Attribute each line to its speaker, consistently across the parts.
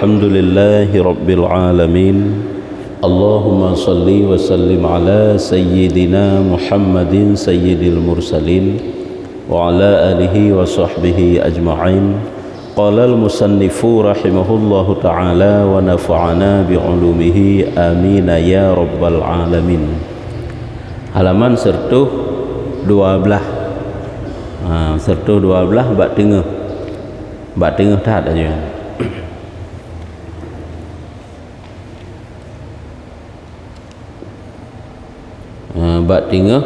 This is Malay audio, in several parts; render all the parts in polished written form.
Speaker 1: Alhamdulillahi Rabbil Alamin. Allahumma salli wa sallim ala Sayyidina Muhammadin Sayyidil Mursalin wa ala alihi wa sahbihi ajma'in. Qala al-musannifu rahimahullahu ta'ala wa nafa'ana bi'ulumihi amina ya Rabbal Alamin. Halaman sertuh 12. Sertuh 12 bak tengah tak aja. Bak tengah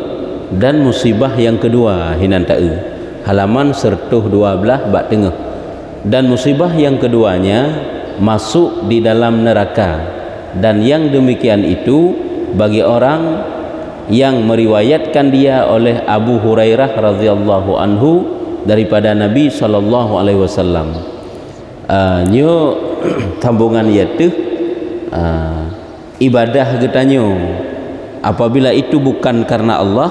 Speaker 1: dan musibah yang kedua hinan ta'u. Halaman sertuh 12 bak tengah. Dan musibah yang keduanya masuk di dalam neraka, dan yang demikian itu bagi orang yang meriwayatkan dia oleh Abu Hurairah radhiyallahu anhu daripada Nabi sallallahu alaihi wasallam. Nyo tambungan ieu ibadah getanyo apabila itu bukan karena Allah,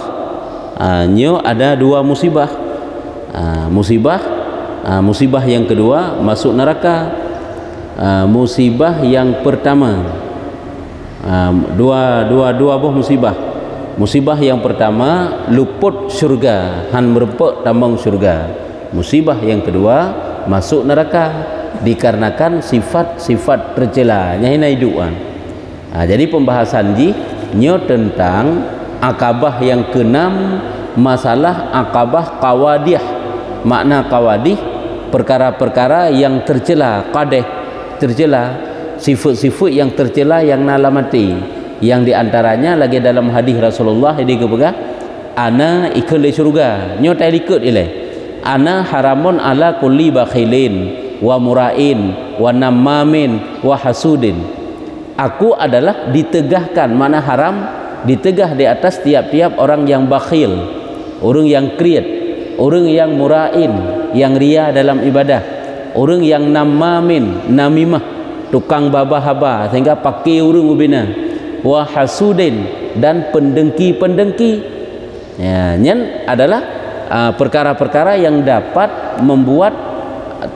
Speaker 1: nyo ada dua musibah. Musibah yang kedua masuk neraka. Musibah yang pertama, dua buah musibah. Musibah yang pertama luput syurga, han merepek tambang syurga. Musibah yang kedua masuk neraka dikarenakan sifat-sifat tercela nya hidupan. Jadi pembahasan nyo tentang akabah yang keenam, masalah akabah qawadih. Makna qawadih perkara-perkara yang tercela, qadih tercela, sifat-sifat yang tercela yang nalamati, yang diantaranya lagi dalam hadis Rasulullah ini kepegang ana ikut le syurga nyo tai ikut ile ana haramun ala kulli bakhilin wa murain wa namamin wa hasudin. Aku adalah ditegahkan, mana haram ditegah di atas tiap-tiap orang yang bakhil, orang yang kriat, orang yang murain, yang ria dalam ibadah, orang yang namamin, namimah, tukang babah-haba sehingga pakai orang ubina, wa hasudin, dan pendengki-pendengki. Ya, nyen adalah perkara-perkara yang dapat membuat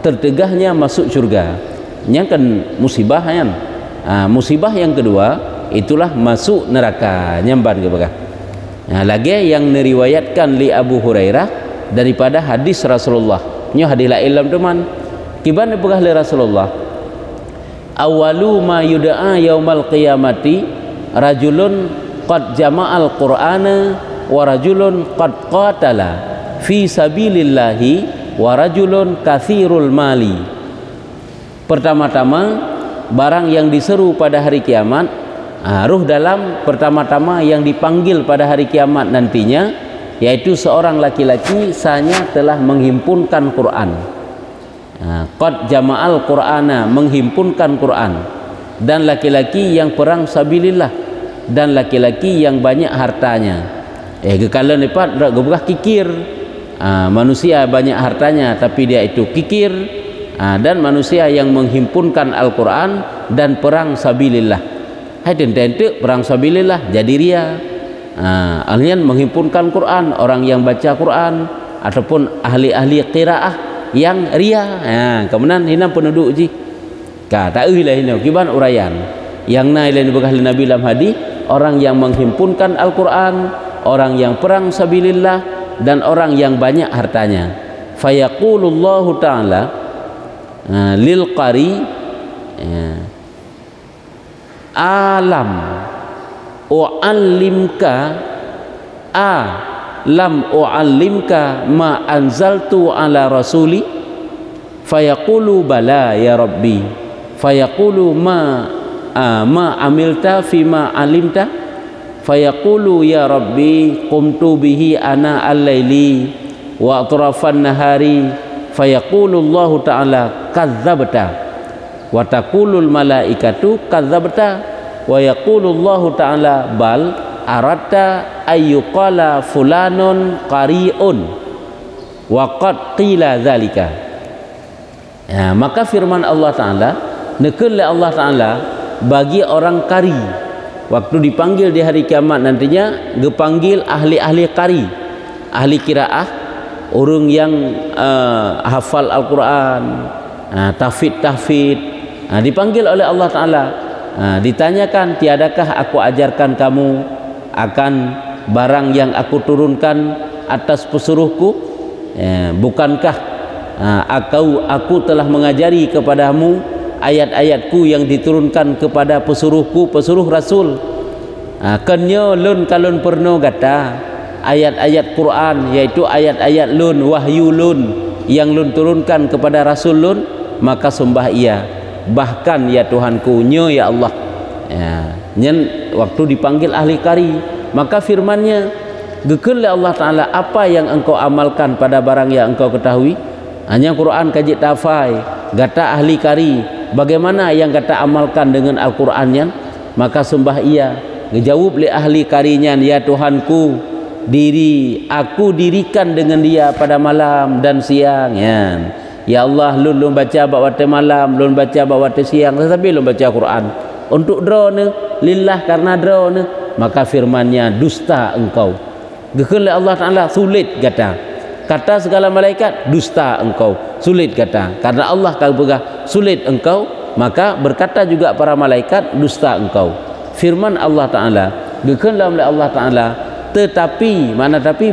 Speaker 1: tertegahnya masuk surga. Nyen kan musibah kan. Musibah yang kedua itulah masuk neraka, nyamban ke bagah. Lagi yang meriwayatkan li Abu Hurairah daripada hadis Rasulullah. Nyo hadis la ilam teman. Kiban begah li Rasulullah. Awalu ma yud'a yaumal qiyamati rajulun qad jama'al qur'ana wa rajulun qad qatala fi sabilillahi wa rajulun katsirul mali. Pertama-tama barang yang diseru pada hari kiamat, ruh dalam pertama-tama yang dipanggil pada hari kiamat nantinya, yaitu seorang laki-laki sanya telah menghimpunkan Quran. Qad jama'al qur'ana, menghimpunkan Quran, dan laki-laki yang perang sabilillah, dan laki-laki yang banyak hartanya. Kekala nipat gebah kikir. Manusia banyak hartanya tapi dia itu kikir. Dan manusia yang menghimpunkan Al-Quran dan perang sabilillah. Tentu perang sabilillah jadi ria. Ahlian menghimpunkan Quran, orang yang baca Quran ataupun ahli-ahli qiraah yang ria. Kemudian hina penduduk ji. Tak euy hina kiban urayan. Yang naik begah Nabi dalam hadis, orang yang menghimpunkan Al-Quran, orang yang perang sabilillah, dan orang yang banyak hartanya. Fayaqulullahu ta'ala lil qari alam u'allimka lam u'allimka ma anzaltu ala rasuli fayaqulu bala ya rabbi fayaqulu ma amilta fima alimta fayaqulu ya rabbi qumtu bihi ana al-laili wa atrafan nahari fayaqulullahu ta'ala kadzabta wa taqulul malaikatu kadzabta wa yaqulullahu ta'ala bal aratta ayyuqala fulanun qari'un wa qad qila dzalika. Maka firman Allah Ta'ala, nekel Allah Ta'ala bagi orang qari, waktu dipanggil di hari kiamat nantinya dipanggil ahli-ahli qari, ahli qiraah, orang yang hafal Al-Quran, tahfidz, Dipanggil oleh Allah Ta'ala, ditanyakan, tiadakah aku ajarkan kamu akan barang yang aku turunkan atas pesuruhku? Bukankah aku telah mengajari kepadamu ayat-ayatku yang diturunkan kepada pesuruhku, pesuruh Rasul? Kenyo lun kalun perno kata ayat-ayat Quran, yaitu ayat-ayat lun, wahyu lun yang lun turunkan kepada Rasul lun, maka sembah ia. Bahkan ya Tuhanku, nyo ya Allah. Nyen waktu dipanggil ahli kari, maka firmannya, gekel Allah Ta'ala, apa yang engkau amalkan pada barang yang engkau ketahui? Hanya Quran kajit tafai, gata ahli kari, bagaimana yang gata amalkan dengan Al-Qurannya? Maka sembah ia. Ngejawab li ahli karinya, ya Tuhanku, aku dirikan dengan dia pada malam dan siang. Ya Allah, lun baca waktu malam, lun baca waktu siang, tetapi lun baca Quran untuk drone lillah, karena drone. Maka firmannya, dusta engkau. Gekel Allah Ta'ala, sulit kata segala malaikat, dusta engkau, sulit kata, karena Allah kata sulit engkau, maka berkata juga para malaikat, dusta engkau. Firman Allah Ta'ala, berkehendak oleh Allah Ta'ala, tetapi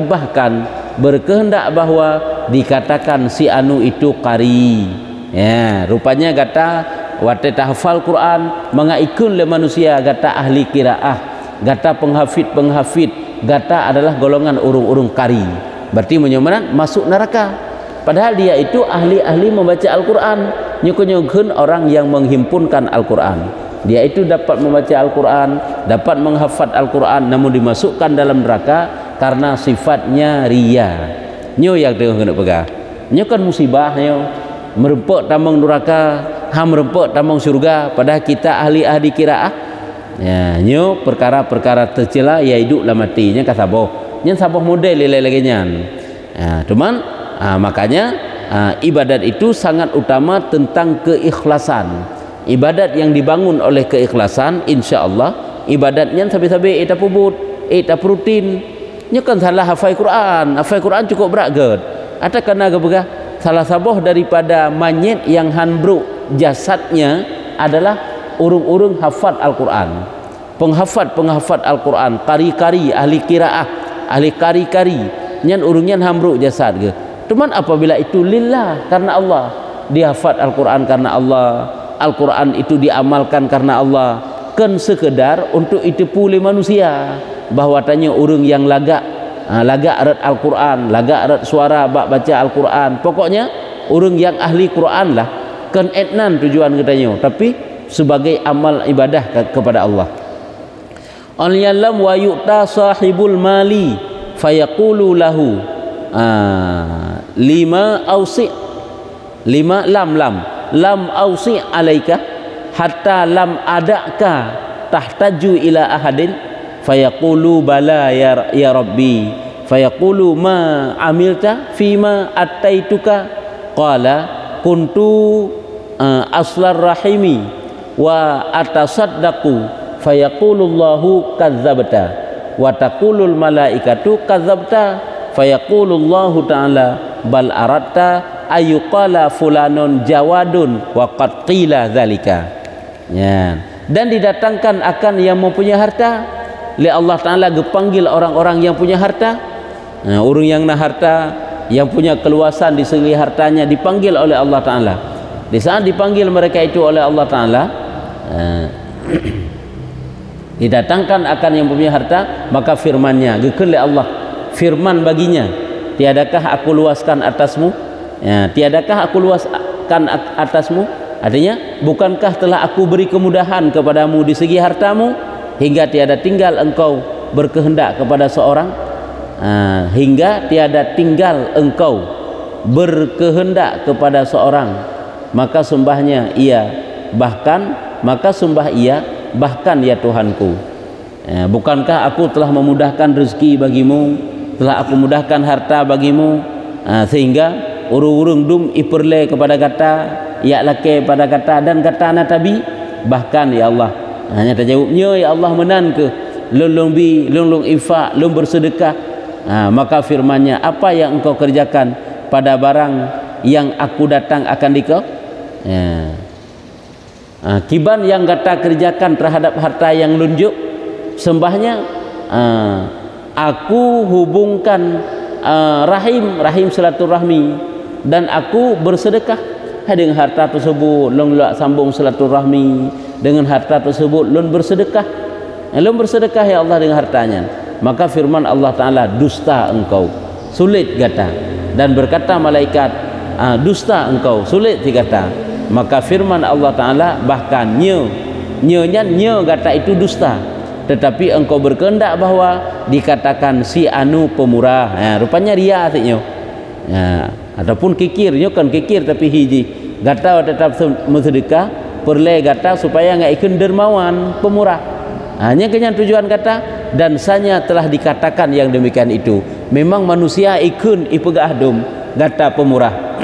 Speaker 1: bahkan berkehendak bahwa dikatakan si anu itu qari. Rupanya kata waktu tahfal Quran mengaikun le manusia, kata ahli qiraah, kata penghafid, kata adalah golongan urung-urung qari. Berarti menyamaran masuk neraka. Padahal dia itu ahli membaca Al-Quran. Nyukun orang yang menghimpunkan Al-Quran. Dia itu dapat membaca Al-Quran, dapat menghafal Al-Quran, namun dimasukkan dalam neraka karena sifatnya ria. Nyo yang tengah kena pegang. Nyo kan musibah nyo. Merempuk tambang neraka, merempuk tambang surga. Padahal kita ahli qiraah. Nyo perkara-perkara tercela ya hidup lah matinya kasaboh. Nyen saboh model lagi nyan. Cuman makanya ibadat itu sangat utama tentang keikhlasan. Ibadat yang dibangun oleh keikhlasan, insya Allah ibadatnya sabi-sabi eta pubut, eta rutin. Nya kan salah hafal Quran cukup berat. Ada kena gabega salah saboh daripada mayit yang hanbruk jasadnya adalah urung-urung hafal Al-Quran. Penghafal Al-Quran, kari-kari ahli qiraah, ahli kari-kari, nyan urungnya hanbruk jasad ke. Cuman apabila itu lillah, karena Allah, dihafal Al-Quran karena Allah, Al-Quran itu diamalkan karena Allah, kan sekedar untuk itu pulih manusia bahwa tanya urung yang lagak arat Al-Quran, lagak arat suara baca Al-Quran, pokoknya urung yang ahli Quran lah, kan etnan tujuan katanya, tapi sebagai amal ibadah kepada Allah. Al-yalam wa yu'ta sahibul mali fayaqulu lahu lima lam ausi alaika hatta lam adaka tahtaju ila ahadin fayaqulu bala ya rabbi fayaqulu ma amilta fima attaituka qala kuntu aslar rahimi wa atasaddaqu fayaqulu Allahu kadzabta wa taqulul malaikatu kadzabta fayaqulu Allahu ta'ala bal aratta ayuqala fulanun jawadun wa qad qila dzalika. Dan didatangkan akan yang mempunyai harta, li Allah Ta'ala gepanggil orang-orang yang punya harta. Orang yang nak harta, yang punya keluasan di segi hartanya dipanggil oleh Allah Ta'ala. Di saat dipanggil mereka itu oleh Allah Ta'ala, didatangkan akan yang punya harta, maka firmannya gekel Allah, firman baginya, tiadakah aku luaskan atasmu? Tiadakah aku luaskan atasmu? Artinya, bukankah telah aku beri kemudahan kepadamu di segi hartamu hingga tiada tinggal engkau berkehendak kepada seorang, hingga tiada tinggal engkau berkehendak kepada seorang, maka sembahnya ia, bahkan ya Tuhanku, bukankah aku telah memudahkan rezeki bagimu, telah aku mudahkan harta bagimu, sehingga urung-urung dum iperle kepada kata, ya lake pada kata, dan kata natabi, bahkan ya Allah hanya terjawabnya ya Allah menan ke lulung infak, lung bersedekah. Maka firmannya, apa yang engkau kerjakan pada barang yang aku datang akan dikau? Kiban yang gata kerjakan terhadap harta yang lunjuk sembahnya, aku hubungkan rahim silaturahmi, dan aku bersedekah dengan harta tersebut. Long sambung silaturahmi dengan harta tersebut, long bersedekah. Long bersedekah ya Allah dengan hartanya. Maka firman Allah Ta'ala, dusta engkau, sulit gata. Dan berkata malaikat, dusta engkau, sulit dikata. Maka firman Allah Ta'ala, bahkan nyo gata itu dusta, tetapi engkau berkehendak bahwa dikatakan si anu pemurah. Rupanya ria artinya. Ataupun kikirnya kan kikir tapi hiji gata tetap bersedekah, perle gata supaya nggak ikut dermawan pemurah. Hanya kenyan tujuan kata, dan sanya telah dikatakan yang demikian itu. Memang manusia ikun ipegah dom gata pemurah.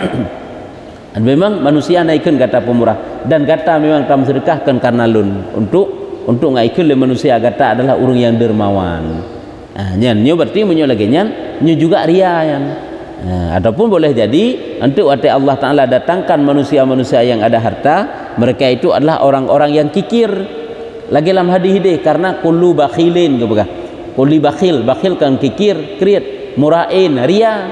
Speaker 1: Dan memang manusia naikun gata pemurah, dan gata memang tam sedekahkan karena lun untuk nggak ikun le manusia gata adalah orang yang dermawan. Nyo berarti menyo lagi nyo juga ria yan. Ataupun boleh jadi untuk Allah Ta'ala datangkan manusia-manusia yang ada harta, mereka itu adalah orang-orang yang kikir. Lagi dalam hadis karena kullu bakhilin kebaga. Kulli bakhil kan kikir, kriat, murain, ria.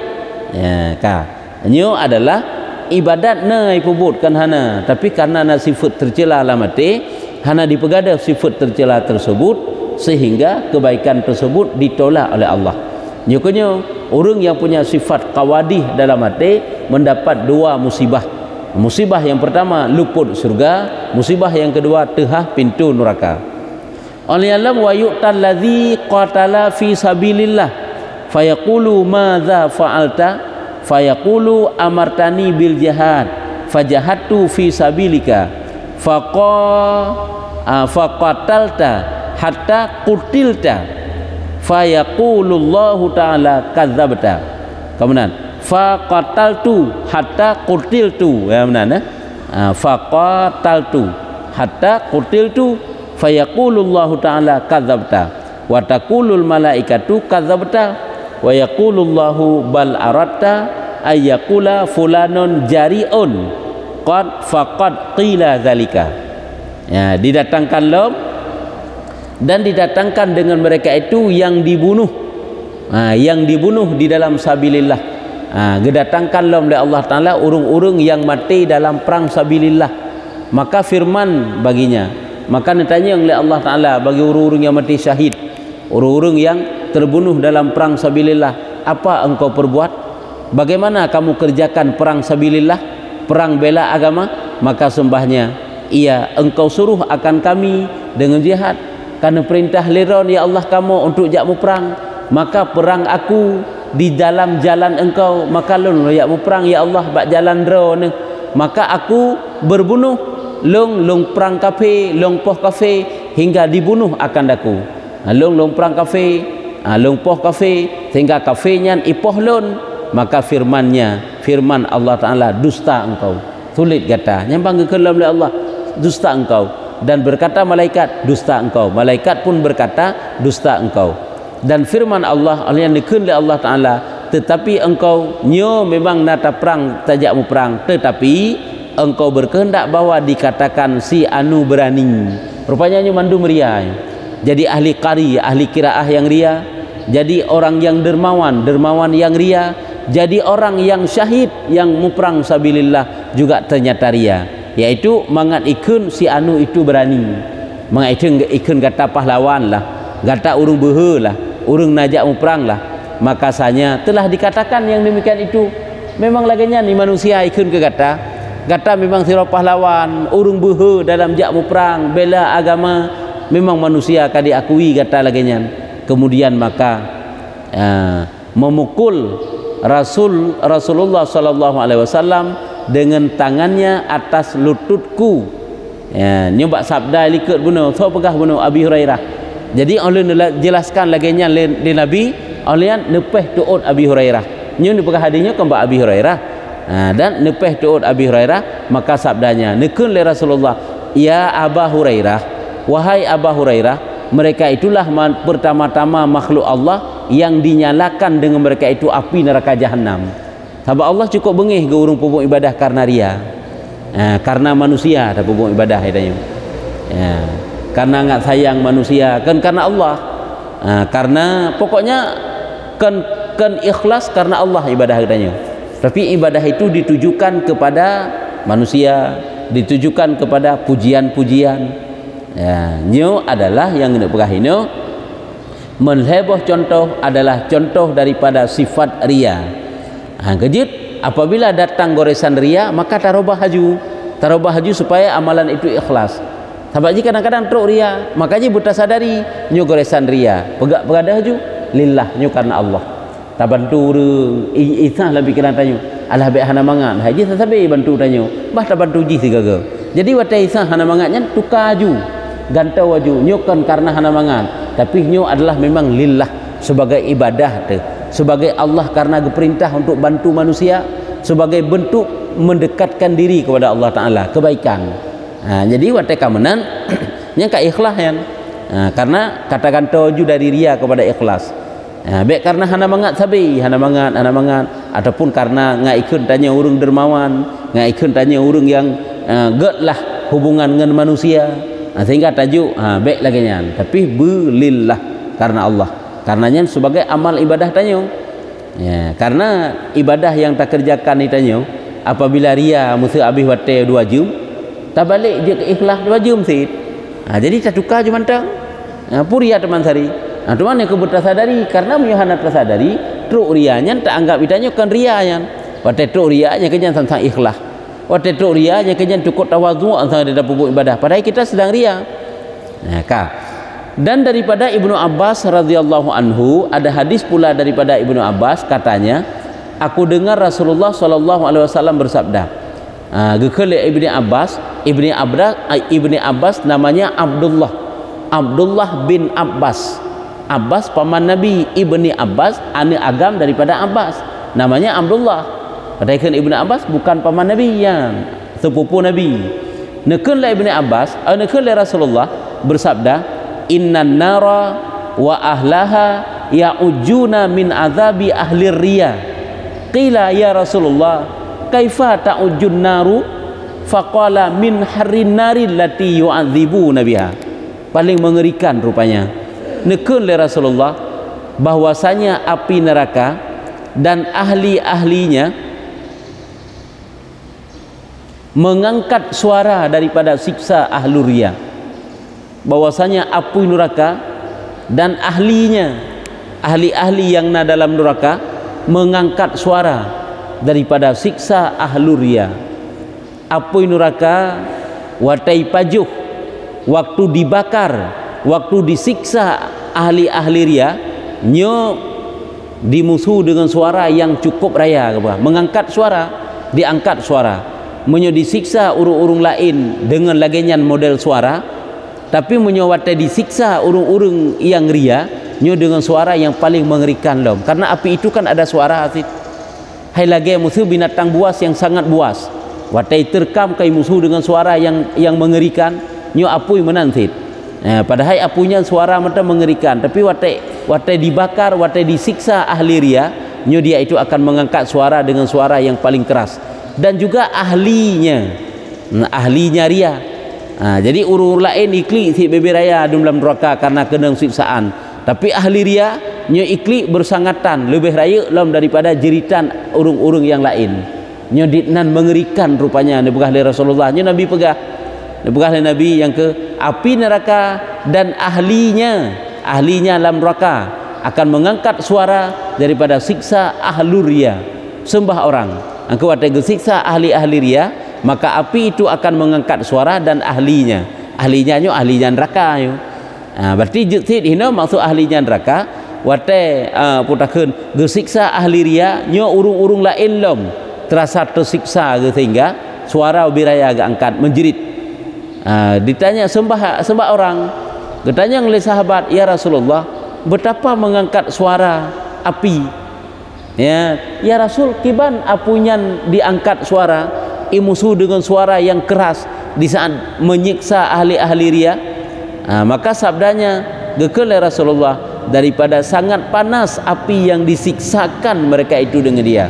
Speaker 1: Nyo adalah ibadat na ipubutkan hana, tapi karena na sifat tercela lamate hana dipegada sifat tercela tersebut, sehingga kebaikan tersebut ditolak oleh Allah. Nyukunya orang yang punya sifat qawadih dalam hati mendapat dua musibah. Musibah yang pertama luput surga, musibah yang kedua tehah pintu neraka. Oleh alam wa yu'tal ladzi qatala fi sabilillah fayaqulu madza fa'alta fayaqulu amartani bil jihad fajahatu fi sabilika faqatalta hatta qutilta fayaqulullahu ta'ala kadzabta. Kemudian faqataltu hatta qutiltu, ya benar. Faqataltu hatta qutiltu fayaqulullahu ta'ala kadzabta wa taqulul malaikatu kadzabta wa yaqulullahu bal aratta ayyaqula fulanun jari'un qad faqad qila zalika. Ya, didatangkan lom dan didatangkan dengan mereka itu yang dibunuh, yang dibunuh di dalam sabilillah. Didatangkan oleh Allah Ta'ala urung-urung yang mati dalam perang sabilillah. Maka firman baginya, maka ditanya oleh Allah Ta'ala bagi urung-urung yang mati syahid, urung-urung yang terbunuh dalam perang sabilillah, apa engkau perbuat? Bagaimana kamu kerjakan perang sabilillah, perang bela agama? Maka sembahnya, iya, engkau suruh akan kami dengan jihad, karena perintah liron ya Allah kamu untuk jakmu perang, maka perang aku di dalam jalan engkau, maka lun yakmu perang ya Allah bak jalan drone, maka aku berbunuh long perang kafe, long poh kafe hingga dibunuh akan daku. Long perang kafe, long poh kafe sehingga kafenya ipoh lon. Maka firman Allah Ta'ala, dusta engkau, sulit kata nyambang ke dalam Allah, dusta engkau. Dan berkata malaikat, dusta engkau. Malaikat pun berkata, dusta engkau. Dan firman Allah yang dikun oleh Allah Ta'ala, tetapi engkau nyo memang nata perang tajakmu perang, tetapi engkau berkehendak bahwa dikatakan si anu berani. Rupanya nyo mandum ria, jadi ahli qari, ahli kiraah yang ria, jadi orang yang dermawan yang ria, jadi orang yang syahid yang muperang sabilillah juga ternyata ria, yaitu mangat ikun si anu itu berani, mangat ikun kata pahlawan lah, kata urung behe lah, urung najak muperang lah. Maka sanya telah dikatakan yang demikian itu. Memang laginya ni manusia ikun ke kata memang sira pahlawan, urung behe dalam jak muperang bela agama, memang manusia ka diakui kata laginya. Kemudian maka memukul Rasulullah sallallahu alaihi wasallam dengan tangannya atas lututku. Nyoba sabda likut bunuh, so pegah bunuh Abi Hurairah. Jadi oleh jelaskan laginya di Nabi oleh nepeh tuut Abi Hurairah. Nyu ni pegah hadisnya ke Abi Hurairah. Dan nepeh tuut Abi Hurairah, maka sabdanya nekun le Rasulullah, ya Aba Hurairah, wahai Aba Hurairah, mereka itulah pertama-tama makhluk Allah yang dinyalakan dengan mereka itu api neraka jahanam. Sebab Allah cukup bengih ke urung pupuk ibadah karena ria. karena manusia ada pupuk ibadah katanya. Karena nggak sayang manusia kan karena Allah. Karena pokoknya kan ikhlas karena Allah ibadah katanya. Tapi ibadah itu ditujukan kepada manusia, ditujukan kepada pujian-pujian. Nyo adalah yang nak perahino menheboh contoh adalah contoh daripada sifat ria. Kejut apabila datang goresan ria maka tarobah haju supaya amalan itu ikhlas. Sebab jika kadang-kadang truk ria, makanya buta sadari nyo goresan ria, pegak berada haju lillah nyo karena Allah. Tak bantu isah lebih kira tanyo. Alah be hana mangan, haji tetapi bantu tanyo. Bah tak bantu ji sigaga. Jadi watai isah hana mangannya tukar haju. Gantau haju nyo kan karena hana mangan, tapi nyo adalah memang lillah sebagai ibadah tu. Sebagai Allah karena diperintah untuk bantu manusia, sebagai bentuk mendekatkan diri kepada Allah Taala, kebaikan. Jadi watai kamenan nya ka ikhlas yan. Karena kata gantau haju dari ria kepada ikhlas. Baik karena hana mangat sabi, hana mangat ataupun karena ngaikun tanya urang dermawan, ngaikun tanya urang yang getlah hubungan dengan manusia, sehingga tajuk baik lagi nyan. Tapi belillah karena Allah, karenanya sebagai amal ibadah tanyo. Karena ibadah yang tak kerjakan ni tanyo apabila ria musuh habis wate 2 jam, tak balik je ke ikhlas 2 jam sit. Jadi tak tukar je mantang. Puria teman sari. Teman yang kebuta sadari karena menyuhana tersadari truk rianya tak anggap itanya kan rianya. Wate truk rianya kenyan tentang ikhlas. Wate truk rianya kenyan cukup tawadhu antara di dalam pupuk ibadah. Padahal kita sedang ria. Dan daripada Ibnu Abbas radhiyallahu anhu ada hadis pula daripada Ibnu Abbas katanya, aku dengar Rasulullah sallallahu alaihi wasallam bersabda. Gekele Ibni Abbas namanya Abdullah bin Abbas. Abbas paman Nabi, Ibni Abbas ane agam daripada Abbas, namanya Abdullah. Katakan Ibni Abbas bukan paman Nabi, yang sepupu Nabi. Nekenlah Ibni Abbas, nekenlah Rasulullah bersabda, innan nara wa ahlaha ya'ujuna min azabi ahli riya. Qila ya Rasulullah kaifa ta'ujun naru? Faqala min harrin nari lati yu'adzibuna biha. Paling mengerikan rupanya nekun oleh Rasulullah bahwasanya api neraka dan ahli-ahlinya mengangkat suara daripada siksa ahlur riya. Bahwasanya api neraka dan ahlinya, ahli-ahli yang ada dalam neraka mengangkat suara daripada siksa ahlur riya. Api neraka watai pajuh waktu dibakar, waktu disiksa ahli-ahli riya, nyo dimusuh dengan suara yang cukup raya, mengangkat suara, diangkat suara. Menyo disiksa urung-urung lain dengan lagenyan model suara, tapi menyo wate disiksa urung-urung yang ria, nyo dengan suara yang paling mengerikan lom. Karena api itu kan ada suara asid. Hai lagi musuh binatang buas yang sangat buas. Wate terkam kai musuh dengan suara yang mengerikan, nyo apui menantit. Padahal apunya suara mata mengerikan, tapi wate dibakar, wate disiksa ahli ria, nyo dia itu akan mengangkat suara dengan suara yang paling keras. Dan juga ahlinya ria. Jadi urur lain ikli si bebe raya dalam neraka karena kena siksaan. Tapi ahli ria nyo ikli bersangatan lebih raya lam daripada jeritan urung-urung yang lain. Nyo ditnan mengerikan rupanya dipegah oleh Rasulullah. Nyo Nabi pegah oleh Nabi yang ke api neraka dan ahlinya dalam neraka akan mengangkat suara daripada siksa ahlur riya, sembah orang. Engkau ada siksa ahli-ahli riya, maka api itu akan mengangkat suara dan ahlinya nyo ahlinya neraka yo. Berarti jutid hina maksud ahlinya neraka wate putakeun gesiksa ahli riya nyo urung-urung lain lom terasa tersiksa sehingga suara biraya agak angkat menjerit. Ditanya sembah orang, ditanya oleh sahabat, ya Rasulullah, betapa mengangkat suara api? Ya Rasul, kiban apunyan diangkat suara imusuh dengan suara yang keras di saat menyiksa ahli-ahli riya. Maka sabdanya gekel Rasulullah, daripada sangat panas api yang disiksakan mereka itu dengan dia.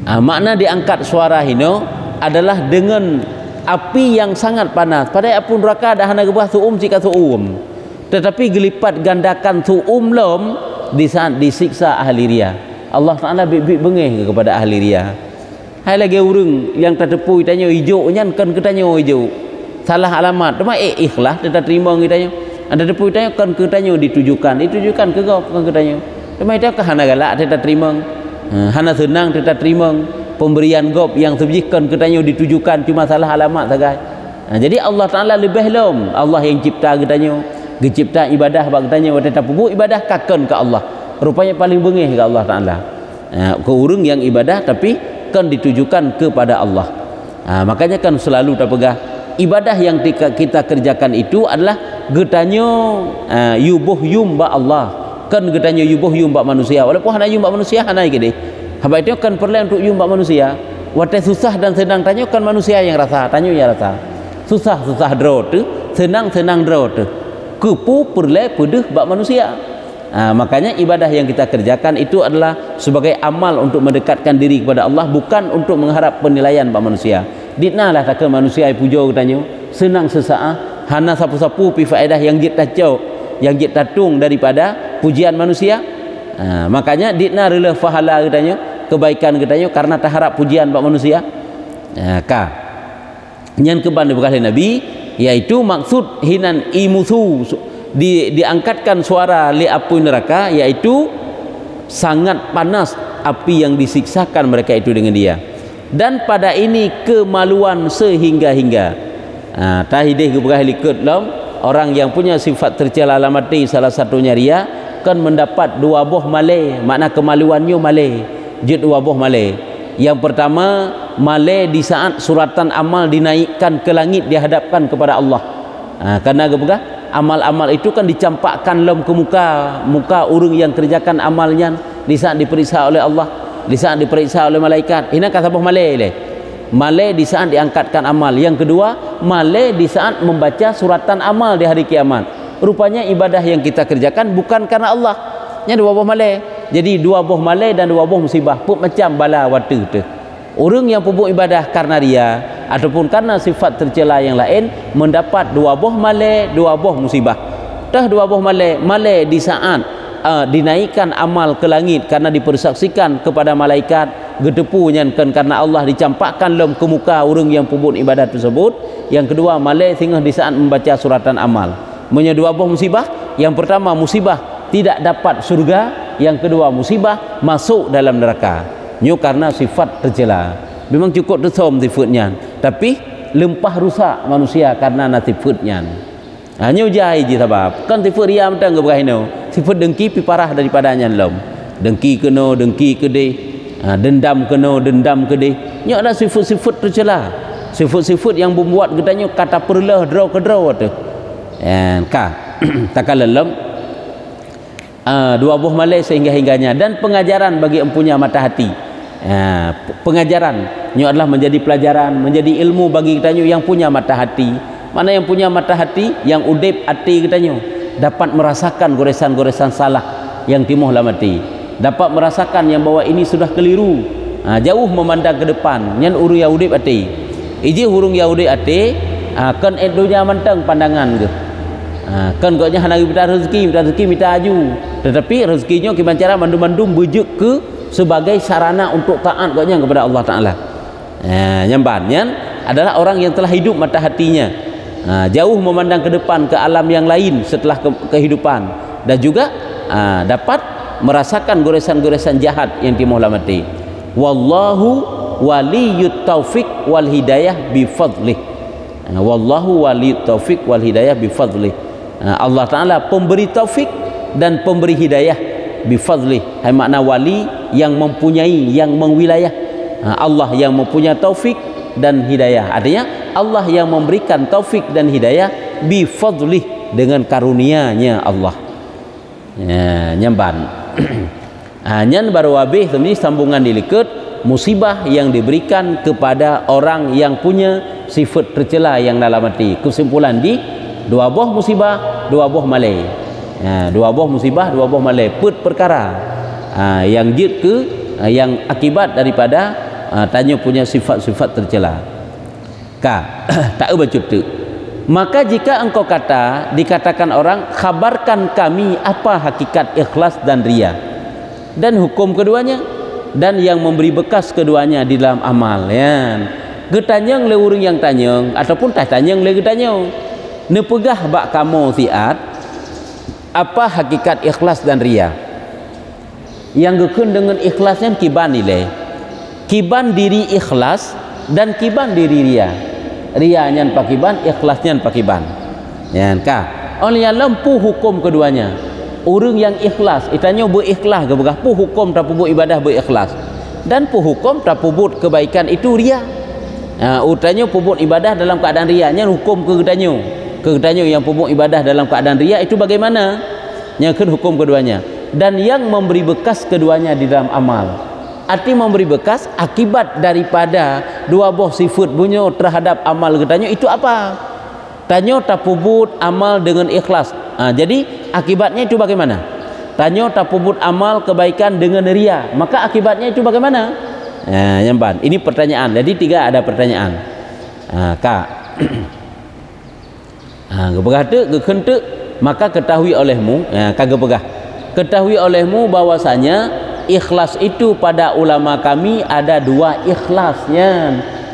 Speaker 1: Makna diangkat suara hino adalah dengan api yang sangat panas. Pada api neraka ada hana gebah suum jika suum. Tetapi gelipat gandakan suum lom di saat disiksa ahli ria. Allah Taala bibik bengih kepada ahli ria. Hai lagi urang yang tertepui tanya hijau nyan kan ketanya hijau. Salah alamat. Cuma ikhlas dia tak terima kitanya. Ada tepui tanya kan ketanya ditujukan ke kau kan ketanya. Cuma itu kan hana galak dia tak terima. Hana senang dia tak terima. Pemberian gop yang sebijkan ketanya ditujukan cuma salah alamat saja. Jadi Allah Taala lebih lom. Allah yang cipta ketanya, cipta ibadah bak ketanya wata buat ibadah kaken ke Allah. Rupanya paling bengih ke Allah Taala. Ke urang yang ibadah tapi kan ditujukan kepada Allah. Makanya kan selalu terpegah ibadah yang kita kerjakan itu adalah getanya yubuh yum ba Allah. Kan getanya yubuh yum ba manusia. Walaupun hana yum ba manusia hana gede. Habis itu kan perlu untuk jumpa manusia. Watai susah dan senang tanya kan manusia yang rasa, tanya ya rasa. Susah draw tu, senang draw tu. Kepu perlu pedih bak manusia. Makanya ibadah yang kita kerjakan itu adalah sebagai amal untuk mendekatkan diri kepada Allah, bukan untuk mengharap penilaian bak manusia. Ditnalah tak manusia pujo tanya, senang sesaat, hana sapu-sapu pi faedah yang jit tacau, yang jit tatung daripada pujian manusia. Makanya ditna rela fahala katanya, kebaikan katanya karena tak harap pujian bak manusia. Nyan keban dibekali Nabi, yaitu maksud hinan imusu diangkatkan suara li api neraka, yaitu sangat panas api yang disiksakan mereka itu dengan dia. Dan pada ini kemaluan sehingga-hingga. Tahidih kebekali kedlam orang yang punya sifat tercela alamati salah satunya ria kan mendapat dua buah malai, makna kemaluannya malai. Jid dua buah malai. Yang pertama, malai di saat suratan amal dinaikkan ke langit dihadapkan kepada Allah. Karena apa? Amal-amal itu kan dicampakkan lom ke muka orang yang kerjakan amalnya di saat diperiksa oleh Allah, di saat diperiksa oleh malaikat. Ini kata buah malai le. Malai di saat diangkatkan amal. Yang kedua, malai di saat membaca suratan amal di hari kiamat. Rupanya ibadah yang kita kerjakan bukan karena Allah. Nya dua buah malai. Jadi dua buah malai dan dua buah musibah pun macam bala watu tu. Orang yang pun ibadah karena ria ataupun karena sifat tercela yang lain mendapat dua buah malai, dua buah musibah. Dah dua buah malai di saat dinaikkan amal ke langit karena dipersaksikan kepada malaikat, gedepunya kan karena Allah dicampakkan lom ke muka orang yang pun ibadah tersebut. Yang kedua malai sehingga di saat membaca suratan amal. Dua buah musibah. Yang pertama musibah tidak dapat surga, yang kedua musibah masuk dalam neraka. Nyo karena sifat tercela. Memang cukup tersom sifatnya, tapi lempah rusak manusia karena nasifutnya. Nyo jai je sebab kan sifat ria mentang ke berahino. Sifat dengki pi parah daripadanya lom. Dengki kena dengki kede, dendam kena dendam kede. Nyo ada sifat-sifat tercela. Sifat-sifat yang membuat katanya kata perlah draw ke draw tu. Takkan lelem dua buah malai sehingga-hingganya. Dan pengajaran bagi empunya mata hati. Pengajaran ini adalah menjadi pelajaran, menjadi ilmu bagi kita yang punya mata hati. Mana yang punya mata hati, yang udip hati kita dapat merasakan goresan-goresan salah yang timuh dalam hati, dapat merasakan yang bahwa ini sudah keliru. Jauh memandang ke depan. Yang uru ya udip hati, iji hurung ya udip hati, kan edonya mantang pandangan ke. Kan koknya hana minta rezeki minta aju, tetapi rezekinya gimana cara mandum-mandum bujuk ke sebagai sarana untuk taat koknya kepada Allah Taala. Nyambannya adalah orang yang telah hidup mata hatinya, jauh memandang ke depan ke alam yang lain setelah kehidupan, dan juga dapat merasakan goresan-goresan jahat yang timuh dalam hati. Wallahu waliyut taufik wal hidayah bi fadlih. Wallahu waliyut taufik wal hidayah bi fadlih. Allah Ta'ala pemberi taufik dan pemberi hidayah bifadlih. Hai makna wali yang mempunyai, yang mengwilayah. Allah yang mempunyai taufik dan hidayah. Artinya Allah yang memberikan taufik dan hidayah bifadlih, dengan karunia-Nya Allah. Nyamban. Nyan baru habis tadi sambungan diliket musibah yang diberikan kepada orang yang punya sifat tercela yang dalam hati. Kesimpulan di dua buah musibah, dua buah malai. Dua buah musibah, dua buah malai. Perkara yang jid ke yang akibat daripada tanya punya sifat-sifat tercela. Ka tak baca tu. Maka jika engkau dikatakan orang, khabarkan kami apa hakikat ikhlas dan riya dan hukum keduanya dan yang memberi bekas keduanya di dalam amal. Ya, getanyang le urang yang tanyang ataupun tak tanyang le getanyang. Ne pegah bak kamu siat apa hakikat ikhlas dan riya. Yang gekun dengan ikhlasnya kiban nilai. Kiban diri ikhlas dan kiban diri riya. Riya nyan pakiban, ikhlasnya pakiban. Yan ka. Oleh yang lempu hukum keduanya. Orang yang ikhlas, itanya berikhlas ke begah pu hukum tak pubut ibadah berikhlas. Dan pu hukum tak pubut kebaikan itu riya. Utanya pubut ibadah dalam keadaan riya, nyan hukum ke gedanyo. Ke gedanyo yang pubut ibadah dalam keadaan riya itu bagaimana? Nyakeun hukum keduanya. Dan yang memberi bekas keduanya di dalam amal. Arti memberi bekas akibat daripada dua buah sifat bunyo terhadap amal getanyo itu apa? Tanyo tapubut amal dengan ikhlas. Jadi akibatnya itu bagaimana? Tanyo tapubut amal kebaikan dengan riya. Maka akibatnya itu bagaimana? Nyamban. Ini pertanyaan. Jadi 3 ada pertanyaan. Kak. Gepegah tu, gekente, maka ketahui olehmu, kagak pegah. Ketahui olehmu bahwasanya ikhlas itu pada ulama kami ada 2 ikhlasnya.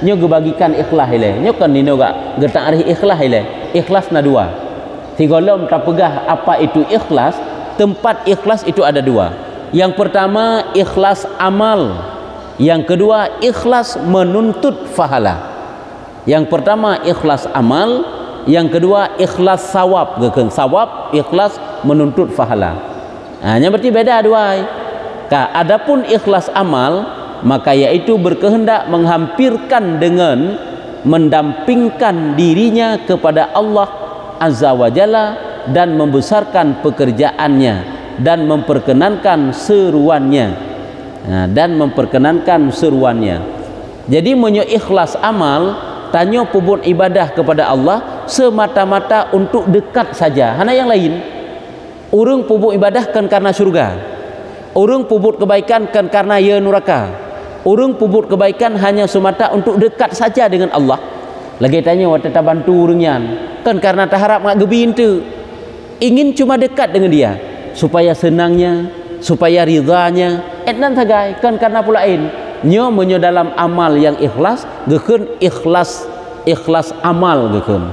Speaker 1: Nyo gebagikan ikhlas ile. Nyo kan nino gak getak arih ikhlas ile. Ikhlas na 2. Tigolom tak pegah apa itu ikhlas. Tempat ikhlas itu ada 2. Yang pertama ikhlas amal. Yang kedua ikhlas menuntut pahala. Yang pertama ikhlas amal, yang kedua ikhlas sawab. Geken sawab, ikhlas menuntut pahala. Nya berarti beda 2. Adapun ikhlas amal, maka yaitu berkehendak menghampirkan dengan mendampingkan dirinya kepada Allah Azza wa Jalla dan membesarkan pekerjaannya dan memperkenankan seruannya. Jadi menyo ikhlas amal, tanyo pubut ibadah kepada Allah semata-mata untuk dekat saja. Hana yang lain. Urang pubut ibadah kan karena surga. Orang pubut kebaikan kan karena ya neraka. Orang pubut kebaikan hanya semata untuk dekat saja dengan Allah. Lagi tanya waktu tak bantu orangnya kan karena tak harap nak gebin tu. Ingin cuma dekat dengan dia supaya senangnya, supaya ridhanya. Etnan sagai kan karena pula nyo menyo dalam amal yang ikhlas, gekun ikhlas amal gekun.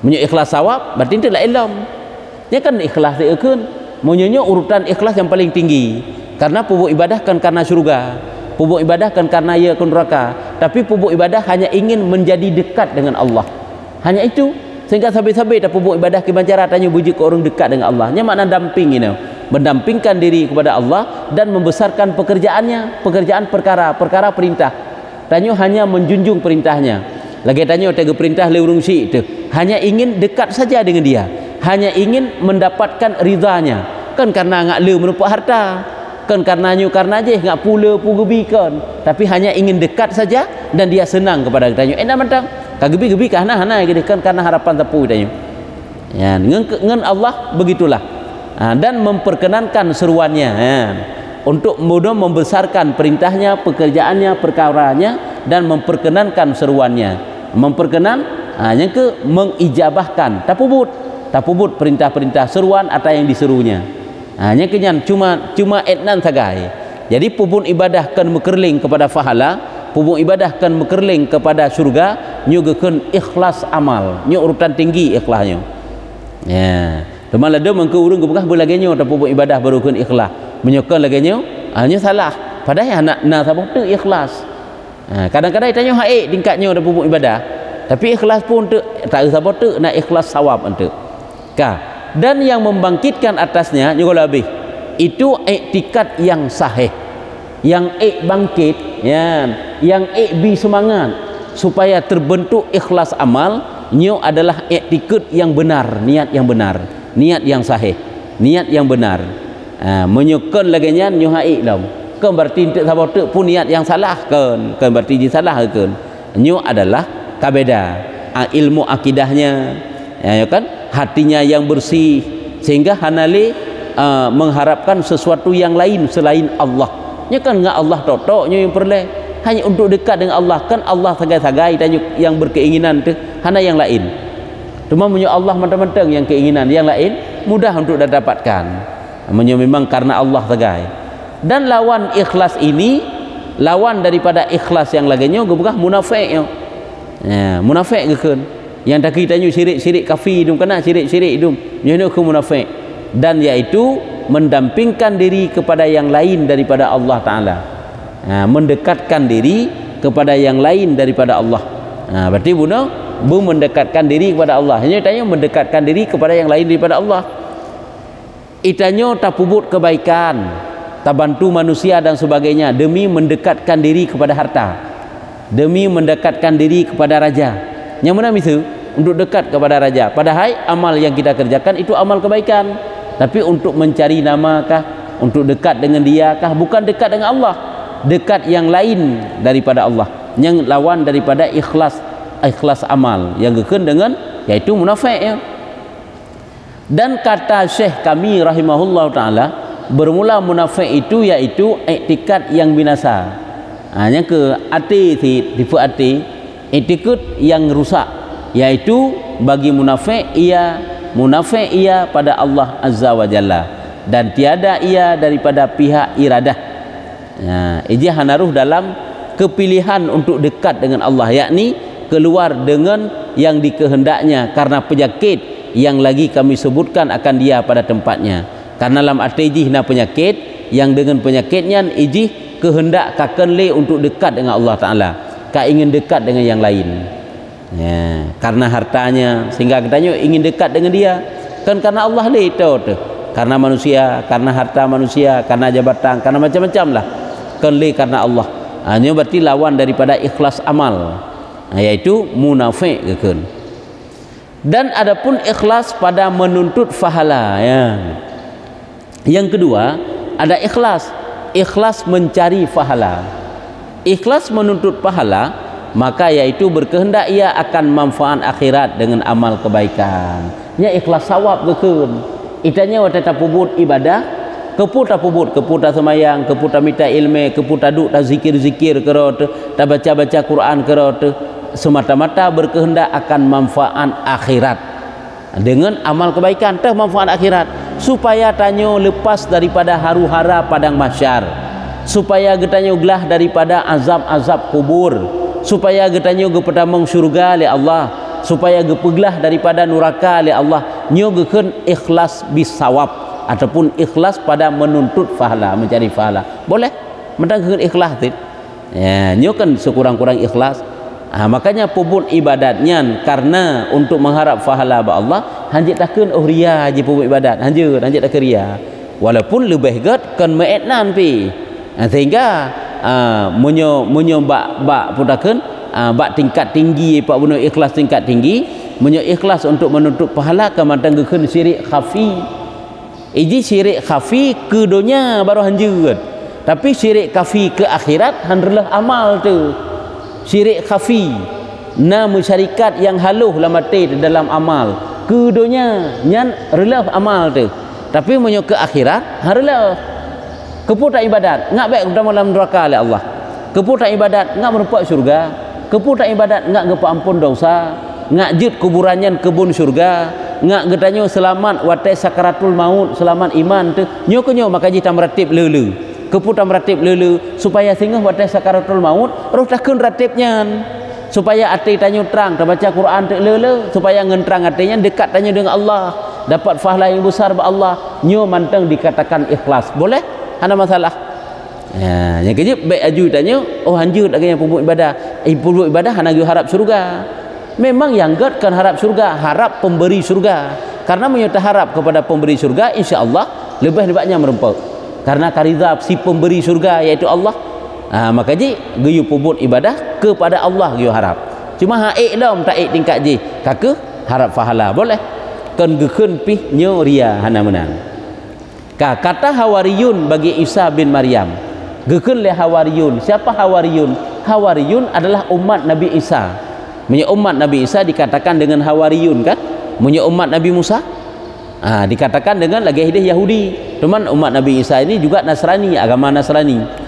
Speaker 1: Menyo ikhlas sawab berarti itu lah ilmu. Nya kan ikhlas gekun. Monyonya urutan ikhlas yang paling tinggi. Karena pubuk ibadah kan karena surga, pubuk ibadah kan karena ya ke neraka. Tapi pubuk ibadah hanya ingin menjadi dekat dengan Allah. Hanya itu. Sehingga sampai-sampai dah pubuk ibadah kebancara tanya bujuk ke orang dekat dengan Allah. Nya makna damping ini. Mendampingkan diri kepada Allah dan membesarkan pekerjaannya, pekerjaan perkara perintah. Tanya hanya menjunjung perintahnya. Lagi tanya tega perintah le urung si itu. Hanya ingin dekat saja dengan dia. Hanya ingin mendapatkan ridhanya. Kan karena ngak le menumpuk harta, kan karena je ngak pula pugebikan, tapi hanya ingin dekat saja dan dia senang kepada kita. Enak mentang kagebi-gebi kana kan karena harapan tepu kita. Ya, ngen Allah begitulah. Dan memperkenankan seruannya, untuk mudah membesarkan perintahnya, pekerjaannya, perkaranya dan memperkenankan seruannya. Memperkenan yang ke mengijabahkan tapubut perintah-perintah seruan atau yang diserunya. Hanya kenyan cuma etnan sagai. Jadi pubun ibadah kan mekerling kepada pahala, pubun ibadah kan mekerling kepada surga, nyugekeun ikhlas amal, nyu urutan tinggi ikhlasnya. Ya, teman lada mangke urang gebegah belagenyo ta pubun ibadah barukeun ikhlas. Menyokeun lagenyo, hanya salah. Padahal anak na sabung tu ikhlas. Kadang-kadang tanya haik tingkatnya ta pubun ibadah. Tapi ikhlas pun tu tak usah tu nak ikhlas sawab ente. Dan yang membangkitkan atasnya juga lebih itu iktikad yang sahih, yang bangkit, ya, yang bi semangat supaya terbentuk ikhlas amal. Nyo adalah iktikad yang benar, niat yang benar, niat yang sahih, niat yang benar. Menyukan lagi nyo haik lam. Kan berarti untuk sabar tu pun niat yang salah kan berarti dia salah kan. Nyo adalah kabeda ilmu akidahnya, ya kan, hatinya yang bersih sehingga hanale mengharapkan sesuatu yang lain selain Allah. Nya kan ngak Allah totok nyo yang perle. hanya untuk dekat dengan Allah. Kan Allah sagai-sagai tanya yang berkeinginan tu hana yang lain. Cuma punya Allah mentang-mentang yang keinginan, yang lain mudah untuk dapatkan. Memang karena Allah sagai. Dan lawan ikhlas ini, lawan daripada ikhlas yang lainnya bukan munafik. Ya, munafik ke kan? Yang tak kita tanya syirik kafir itu kena syirik itu. Yang ke munafik. Dan iaitu mendampingkan diri kepada yang lain daripada Allah Ta'ala. Mendekatkan diri kepada yang lain daripada Allah. Berarti mendekatkan diri kepada Allah. Hanya tanya mendekatkan diri kepada yang lain daripada Allah. Itanya tak pubut kebaikan, tak bantu manusia dan sebagainya demi mendekatkan diri kepada harta, demi mendekatkan diri kepada raja. Yang mana itu untuk dekat kepada raja. Padahal amal yang kita kerjakan itu amal kebaikan. Tapi untuk mencari nama kah, untuk dekat dengan dia kah, bukan dekat dengan Allah, dekat yang lain daripada Allah, yang lawan daripada ikhlas amal yang gekun dengan yaitu munafik ya. Dan kata Syekh kami rahimahullah taala, bermula munafik itu yaitu iktikad yang binasa. Yang ke hati tipu hati, iktikad yang rusak, yaitu bagi munafik ia pada Allah Azza wa Jalla dan tiada ia daripada pihak iradah. Ia hanaruh dalam kepilihan untuk dekat dengan Allah, yakni keluar dengan yang dikehendaknya karena penyakit yang lagi kami sebutkan akan dia pada tempatnya. Karena dalam arti ijih na penyakit yang dengan penyakitnya ijih kehendak kakenle untuk dekat dengan Allah Ta'ala, ka ingin dekat dengan yang lain ya, karena hartanya sehingga katanya ingin dekat dengan dia. Kan karena Allah le itu karena manusia, karena harta manusia, karena jabatan, karena macam-macam lah kan le karena Allah. Hanya berarti lawan daripada ikhlas amal, yaitu munafik kan. Dan adapun ikhlas pada menuntut pahala ya. Yang kedua ada ikhlas mencari pahala. Ikhlas menuntut pahala maka yaitu berkehendak ia akan manfaat akhirat dengan amal kebaikan. Nya ikhlas sawab gekun. Itanya wata tapubut ibadah, keputa pubut, keputa semayang, keputa minta ilmu, keputa duk ta zikir-zikir kerot, ta baca-baca Quran kerot, semata-mata berkehendak akan manfaat akhirat dengan amal kebaikan teh manfaat akhirat supaya tanyo lepas daripada haru-hara padang mahsyar, supaya getanyo gelah daripada azab-azab kubur, supaya getanyo gepetamong syurga oleh Allah, supaya gepeglah daripada neraka oleh Allah. Nyo geken ikhlas bisawab ataupun ikhlas pada menuntut pahala, mencari pahala. Boleh mentang ikhlas ya, nyo kan sekurang-kurang ikhlas. Makanya pubut ibadatnya karena untuk mengharap pahala ba Allah, hanjit takun ria je pubut ibadat, hanjit tak ria. Walaupun lebih gad kan meetnan pi. Sehingga munyo bak putakeun bak tingkat tinggi pak bunuh ikhlas tingkat tinggi, munyo ikhlas untuk menuntut pahala kamantang gekeun syirik khafi. Iji syirik khafi ke dunia baru hanjut. Tapi syirik khafi ke akhirat hanrelah amal tu. Syirik khafi na musyarikat yang haluh la mati dalam amal ke dunia nyan relaf amal tu, tapi menyo ke akhirat harlah keputak ibadat ngak baik dalam neraka oleh Allah, keputak ibadat ngak merupak syurga, keputak ibadat ngak gepa ampun dosa, ngak jut kuburannya kebun syurga, ngak getanyo selamat watai sakaratul maut, selamat iman tu nyo kenyo maka ji tamratib lelu keputam ratib lelu supaya singgah watai sakaratul maut roh takun ratibnya, supaya hati tanyo terang terbaca Quran tak lelu, supaya ngentrang hatinya dekat tanyo dengan Allah, dapat pahala yang besar ba Allah. Nyo mantang dikatakan ikhlas boleh, ada masalah ya. Yang kejip baik aju tanyo oh hanjut agaknya pubuk ibadah, pubuk ibadah hana harap surga. Memang yang gad kan harap surga, harap pemberi surga, karena menyata harap kepada pemberi surga insya-Allah lebih banyak merempuk karena karizab si pemberi surga yaitu Allah. Maka ji geyu pubut ibadah kepada Allah geyu harap. Cuma haik lam tak tingkat ji kake harap pahala boleh kan gekeun pih nyo ria hana menang. Kata Hawariyun bagi Isa bin Maryam, gekeun le Hawariyun. Siapa Hawariyun? Hawariyun adalah umat Nabi Isa. Punya umat Nabi Isa dikatakan dengan Hawariyun kan? Punya umat Nabi Musa dikatakan dengan lagi hidup Yahudi. Cuman umat Nabi Isa ini juga Nasrani, agama Nasrani.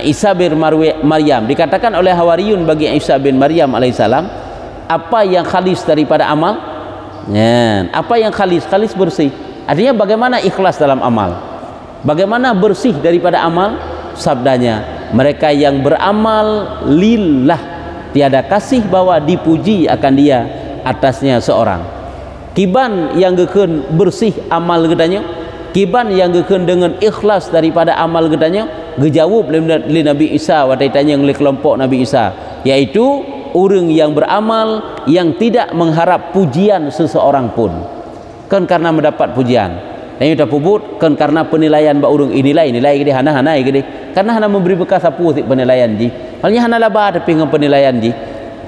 Speaker 1: Isa bin Maryam, dikatakan oleh Hawariyun bagi Isa bin Maryam alaihissalam, apa yang khalis daripada amal? Ya, apa yang khalis? Khalis bersih. Artinya bagaimana ikhlas dalam amal? Bagaimana bersih daripada amal? Sabdanya, mereka yang beramal lillah, tiada kasih bahwa dipuji akan dia atasnya seorang. Kiban yang gekeun bersih amal gedanya, kiban yang gekeun dengan ikhlas daripada amal gedanya, gejawab li Nabi Isa watai tanya oleh kelompok Nabi Isa, yaitu orang yang beramal yang tidak mengharap pujian seseorang pun, kan karena mendapat pujian. Dan kita pubut kan karena penilaian ba urang nilai gede hana gede, karena hana memberi bekas apu penilaian ji, halnya hana laba tapi dengan penilaian ji,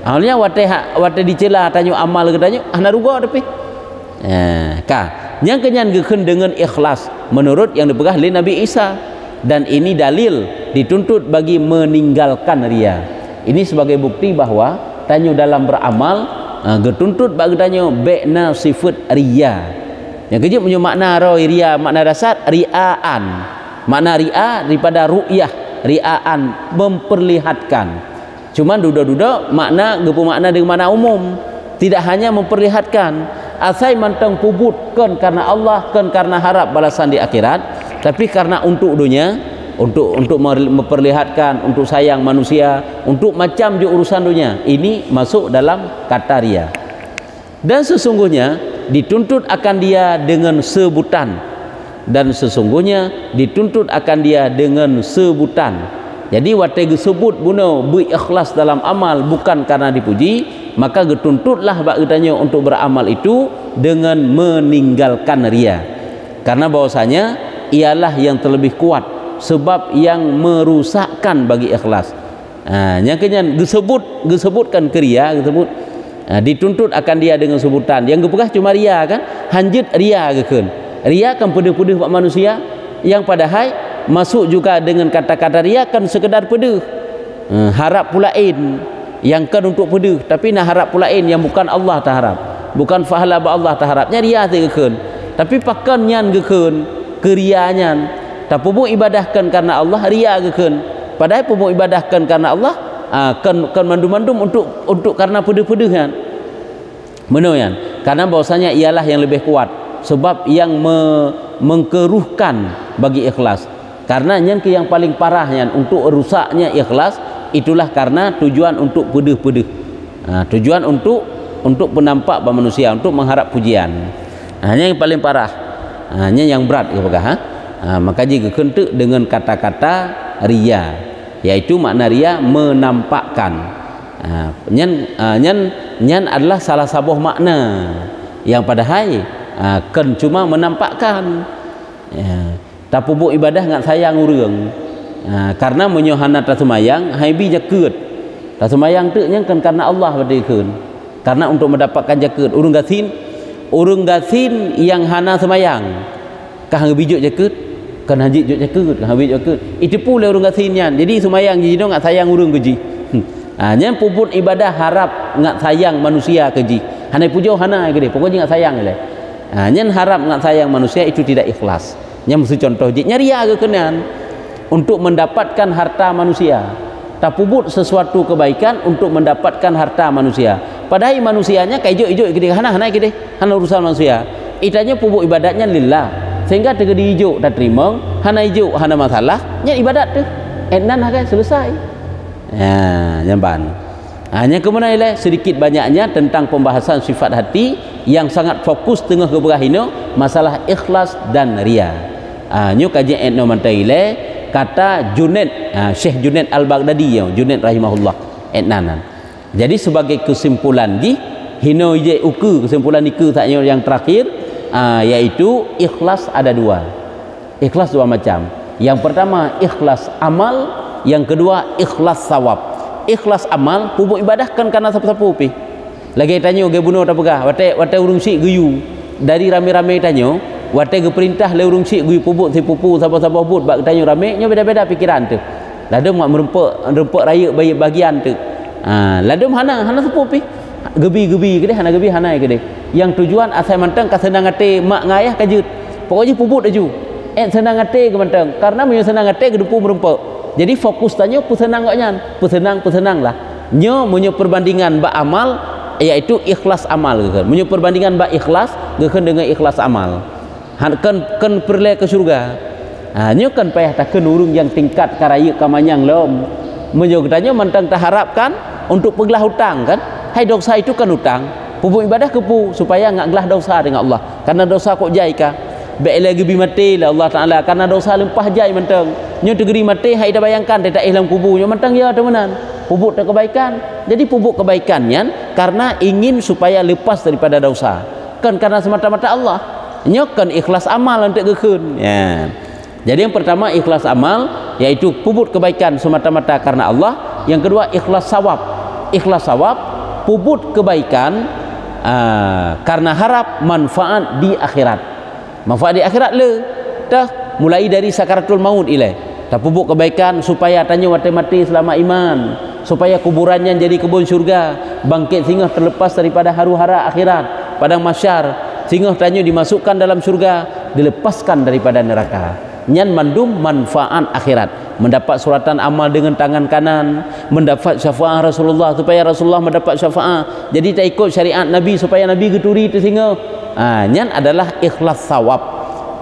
Speaker 1: halnya watai dicela tanya amal gedanya hana ruga tapi yang kenyan gekeun dengan ikhlas menurut yang dipegang oleh Nabi Isa. Dan ini dalil dituntut bagi meninggalkan ria. Ini sebagai bukti bahwa tanya dalam beramal getuntut bagi tanya bekna sifat ria. Yang kejut punya makna ria, makna dasar riaan. Makna ria daripada ru'yah, riaan memperlihatkan. Cuman duda-duda makna gepu makna dengan makna umum, tidak hanya memperlihatkan. Asai mantang pubutkan karena Allah, kan karena harap balasan di akhirat, tapi karena untuk dunia, untuk memperlihatkan, untuk sayang manusia, untuk macam je urusan dunia, ini masuk dalam kata ria. Dan sesungguhnya dituntut akan dia dengan sebutan, dan sesungguhnya dituntut akan dia dengan sebutan. Jadi watai disebut buno berikhlas dalam amal bukan karena dipuji, maka getuntutlah bak tanya untuk beramal itu dengan meninggalkan ria. Karena bahwasanya ialah yang terlebih kuat, sebab yang merusakkan bagi ikhlas. Yang kenyan disebutkan ke ria, disebut dituntut akan dia dengan sebutan. Yang gepegah cuma ria kan, hanjut ria gekeun. Ria kan pedih-pedih buat manusia, yang padahal masuk juga dengan kata-kata ria kan sekedar pedih. Harap pulain yang kan untuk pedih, tapi nak harap pulain yang bukan Allah tak harap, bukan fahala ba Allah tak harapnya ria gekeun. Tapi pakan nyan gekeun kerianyan, tak pumu ibadahkan karena Allah ria gekeun. Padahal pumu ibadahkan karena Allah kan mandum-mandum untuk karena pedih-pedih kan. Menoyan, karena bahwasanya ialah yang lebih kuat, sebab yang mengkeruhkan bagi ikhlas. Karena yang paling parahnya untuk rusaknya ikhlas itulah karena tujuan untuk pedih-pedih. Tujuan untuk penampak bagi manusia, untuk mengharap pujian. Hanya yang paling parah, hanya yang berat maka jika kentuk dengan kata-kata ria, yaitu makna ria menampakkan. Nyan adalah salah sebuah makna yang padahal kan cuma menampakkan. Tak pupuk ibadah ngat sayang urang. Karena menyohana tak semayang haibi jakeut. Tak semayang tu nya kan karena Allah berdikeun. Karena untuk mendapatkan jakeut. Urang gasin yang hana semayang kah bijuk jakeut, kan haji juk jakeut, kah bijuk jakeut. Itu pula urang gasin nyan. Jadi semayang jadi ngat sayang urang keji. Nyan puput ibadah harap ngat sayang manusia keji. Hanai pujo hana gede, pokoknya ngat sayang le. Nyan harap ngat sayang manusia itu tidak ikhlas. Yang mesti contoh nyaria kekenan untuk mendapatkan harta manusia, tak pubut sesuatu kebaikan untuk mendapatkan harta manusia. Padahal manusianya kayak ijo gede hana urusan manusia. Itanya pubuk ibadatnya lillah, sehingga tegedi ijo tak terima, hana ijo hana masalah, nya ibadat tu enan hakai selesai. Nyamban. Hanya kemudian sedikit banyaknya tentang pembahasan sifat hati yang sangat fokus tengah keberahino masalah ikhlas dan ria. Nyu kajian etno mantaile kata Junaid, Syekh Junaid Al-Baghdadi, Junaid rahimahullah etnanan. Jadi sebagai kesimpulan di hino je uku kesimpulan iku taknya yang terakhir, yaitu ikhlas ada dua. Ikhlas dua macam. Yang pertama ikhlas amal, yang kedua ikhlas sawab. Ikhlas amal pupuk ibadah kan karena siapa-siapa pi. Lagi tanya ge bunuh tak pegah, wate urung si guyu dari rame-rame tanya, wate ge perintah le urung si guyu pupuk si pupu siapa-siapa but bak tanya rame nya beda-beda pikiran tu. Ladem mak merempek raya bagian tu. Ladem hana sepup pi. Gebi-gebi gede hana gebi hana gede. Yang tujuan asal mantang ka senang ate mak ngayah kajut. Pokoknya pupuk aju. Senang ate ke mantang karena menyo senang ate ke dupu merempek. Jadi fokus tanya pesenang gaknya, pesenang lah. Nyo munyo perbandingan ba amal iaitu ikhlas amal kan. Munyo perbandingan ba ikhlas gekeun dengan ikhlas amal. Han kan perle ke surga. Nyo kan payah takeun urung yang tingkat karaya kamanyang lom. Munyo tanya mantang terharapkan untuk peglah hutang kan. Hai dosa itu kan hutang. Pupuk ibadah kepu supaya ngak gelah dosa dengan Allah. Karena dosa kok jai ka. Baik lagi bi mati lah Allah Taala karena dosa lempah jai mantang. Nyo tegeri mati hai dah bayangkan tak dalam kubur nyo mantang ya temenan. Pupuk tak kebaikan. Jadi pupuk kebaikannya karena ingin supaya lepas daripada dosa. Kan karena semata-mata Allah. Nyo kan ikhlas amal untuk gekeun. Ya. Jadi yang pertama ikhlas amal yaitu pupuk kebaikan semata-mata karena Allah. Yang kedua ikhlas sawab. Ikhlas sawab pupuk kebaikan karena harap manfaat di akhirat. Manfaat di akhirat le dah mulai dari sakaratul maut ilai. Tak pupuk kebaikan supaya tanya mati-mati selama iman, supaya kuburannya jadi kebun syurga, bangkit sehingga terlepas daripada haru-hara akhirat, padang mahsyar, sehingga tanya dimasukkan dalam syurga, dilepaskan daripada neraka. Nyan mandum manfaat akhirat, mendapat suratan amal dengan tangan kanan, mendapat syafaat Rasulullah supaya Rasulullah mendapat syafaat. Jadi tak ikut syariat Nabi supaya Nabi geturi itu sehingga nyan adalah ikhlas sawab.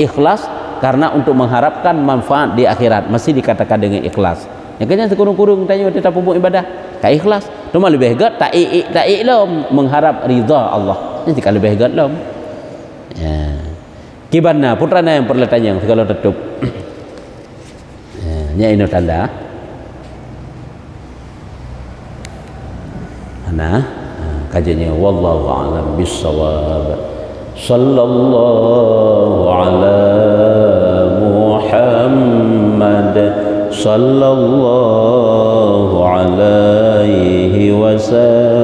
Speaker 1: Ikhlas karena untuk mengharapkan manfaat di akhirat mesti dikatakan dengan ikhlas. Yang kena sekurung-kurung tanya kita pupuk ibadah tak ikhlas. Cuma lebih hebat tak lom mengharap ridha Allah. Ini kalau lebih hebat lom. Ya. Kibana putrana yang perlu tanya kalau tutup. Ya ini tanda. Nah, kajiannya wallahu a'lam bissawab. Sallallahu ala Muhammad sallallahu alaihi wasallam.